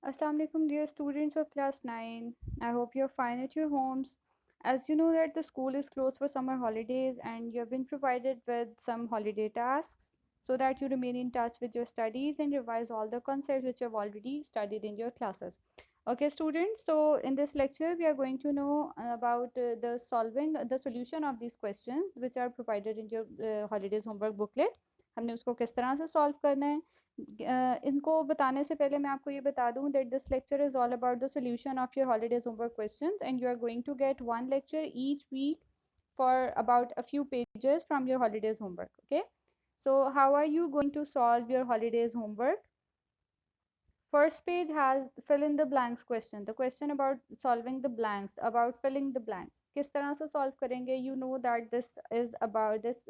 Assalamu alaikum, dear students of class 9. I hope you're fine at your homes. As you know that the school is closed for summer holidays and you have been provided with some holiday tasks so that you remain in touch with your studies and revise all the concepts which you have already studied in your classes. Okay, students, so in this lecture we are going to know about the solution of these questions which are provided in your holidays homework booklet. हमने उसको किस तरह से solve करना है इनको बताने से पहले मैं आपको ये बता दूं that this lecture is all about the solution of your holidays homework questions and you are going to get one lecture each week for about a few pages from your holidays homework. Okay, so how are you going to solve your holidays homework? First page has fill in the blanks question, the question about solving the blanks, about filling the blanks. किस तरह से solve करेंगे? You know that this is about this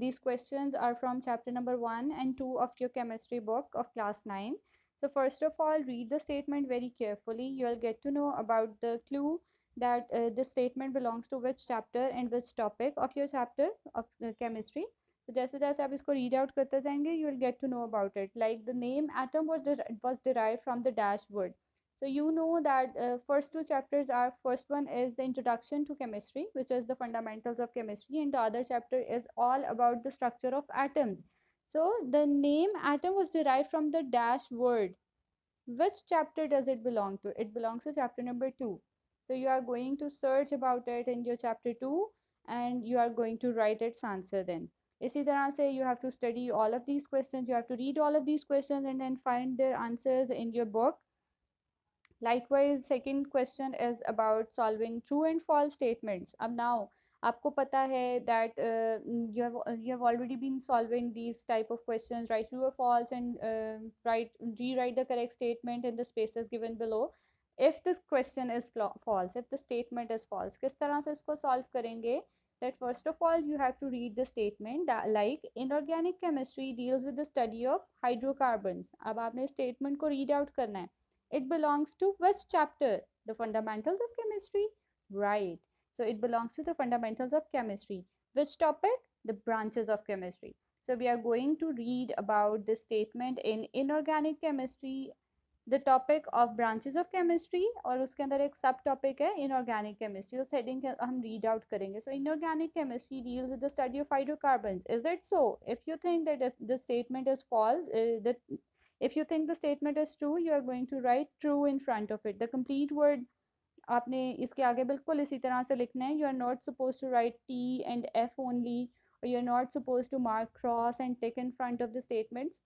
these questions are from chapter number 1 and 2 of your chemistry book of class 9. So first of all, read the statement very carefully. You'll get to know about the clue that this statement belongs to which chapter and which topic of your chapter of chemistry. तो जैसे जैसे आप इसको read out करते जाएंगे you will get to know about it like the name atom was derived from the dash word. So you know that first two chapters are, first one is the introduction to chemistry, which is the fundamentals of chemistry, and the other chapter is all about the structure of atoms. So the name atom was derived from the dash word. Which chapter does it belong to? It belongs to chapter number 2. So you are going to search about it in your chapter 2 and you are going to write its answer then. इसी तरह से you have to study all of these questions, you have to read all of these questions and then find their answers in your book. Likewise, second question is about solving true and false statements. अब now आपको पता है that you have already been solving these type of questions, write true or false and rewrite the correct statement in the spaces given below. If this question is false, if the statement is false, किस तरह से इसको solve करेंगे? That first of all you have to read the statement that like inorganic chemistry deals with the study of hydrocarbons. अब आपने statement को read out करना है. It belongs to which chapter? The fundamentals of chemistry? Right. So it belongs to the fundamentals of chemistry. Which topic? The branches of chemistry. So we are going to read about this statement in inorganic chemistry, the topic of branches of chemistry, और उसके अंदर एक सब topic है inorganic chemistry. उस heading हम read out करेंगे. So inorganic chemistry deals with the study of hydrocarbons. Is it so? If you think that if the statement is false, that if you think the statement is true, you are going to write true in front of it. The complete word आपने इसके आगे बिल्कुल इसी तरह से लिखना है. You are not supposed to write T and F only, or you are not supposed to mark cross and tick in front of the statements.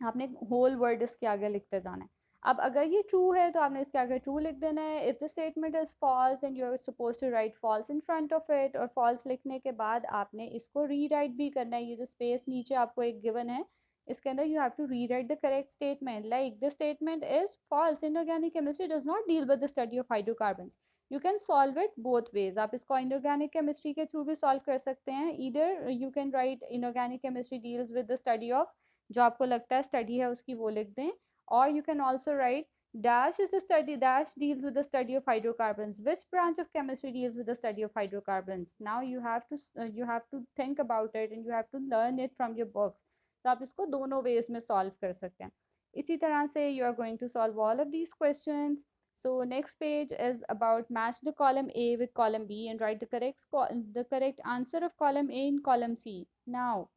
आपने whole word इसके आगे लिखते जाना है. अब अगर ये true है तो आपने इसके आगे true लिख देना है. If the statement is false then you are supposed to write false in front of it, और false लिखने के बाद आपने इसको rewrite भी करना है. ये जो space नीचे आपको एक given है इसके अंदर you have to rewrite the correct statement. Like the statement is false, inorganic chemistry does not deal with the study of hydrocarbons. You can solve it both ways. आप इसको inorganic chemistry के through भी solve कर सकते हैं. Either you can write inorganic chemistry deals with the study of, जो आपको लगता है स्टडी है उसकी वो लिख दें. और you can also right dash is a study, dash deals with the study of hydrocarbons. Which branch of chemistry deals with the study of hydrocarbons? Now you have to think about it and you have to learn it from your books. तो आप इसको दोनों ways में solve कर सकते हैं. इसी तरह से you are going to solve all of these questions. So next page is about match the column A with column B and write the correct answer of column A in column C. Now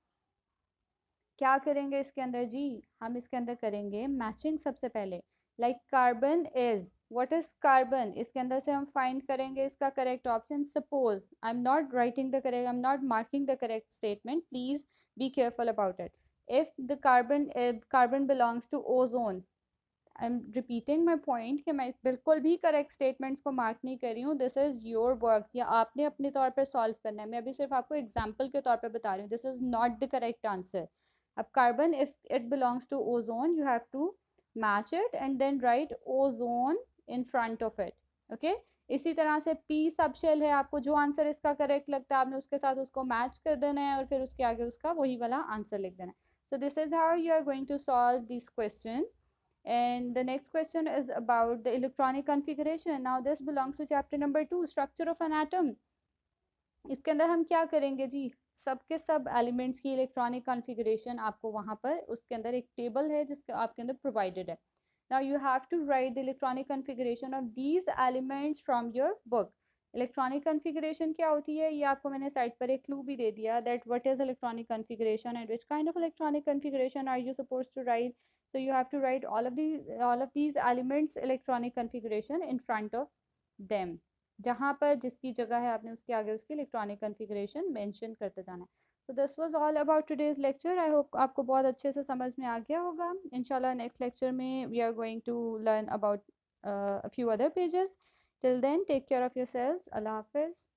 क्या करेंगे इसके अंदर जी? हम इसके अंदर करेंगे matching सबसे पहले. Like carbon is, what is carbon? इसके अंदर से हम फाइंड करेंगे इसका correct option. Suppose I am not writing the correct, I am not marking the correct statement, please be careful about it. If the carbon belongs to ozone, I am repeating my point कि मैं बिल्कुल भी correct statements को mark नहीं कर रही हूँ. This is your work, या आपने अपने तौर पर सॉल्व करना है. मैं अभी सिर्फ आपको एग्जाम्पल के तौर पर बता रही हूँ. This is not the correct answer. अब carbon if it belongs to ozone you have to match it and then write ozone in front of it. Okay, इसी तरह से पी सब शेल है. आपको जो आंसर इसका करेक्ट लगता है आपने उसके साथ उसको मैच कर देना है और फिर उसके आगे उसका वही वाला आंसर लिख देना है. So this is how you are going to solve this question. And the next question is about the electronic configuration. Now this belongs to chapter number 2, structure of an atom. इसके अंदर हम क्या करेंगे जी? सब के सब एलिमेंट्स की electronic configuration आपको वहां पर उसके अंदर एक टेबल है जिसके आपके अंदर प्रोवाइडेड है. Now you have to write the electronic configuration of these elements from your book. Electronic configuration क्या होती है, ये आपको मैंने साइड पर एक क्लू भी दे दिया, that what is electronic configuration and which kind of electronic configuration are you supposed to write. So you have to write all of these elements electronic configuration in front of them. जहाँ पर जिसकी जगह है आपने उसके आगे उसकी electronic configuration mention करते जाना है. So this was all about today's lecture. I hope आपको बहुत अच्छे से समझ में आ गया होगा. इंशाल्लाह next lecture में we are going to learn about a few other pages. Till then, take care of yourselves. Allah Hafiz.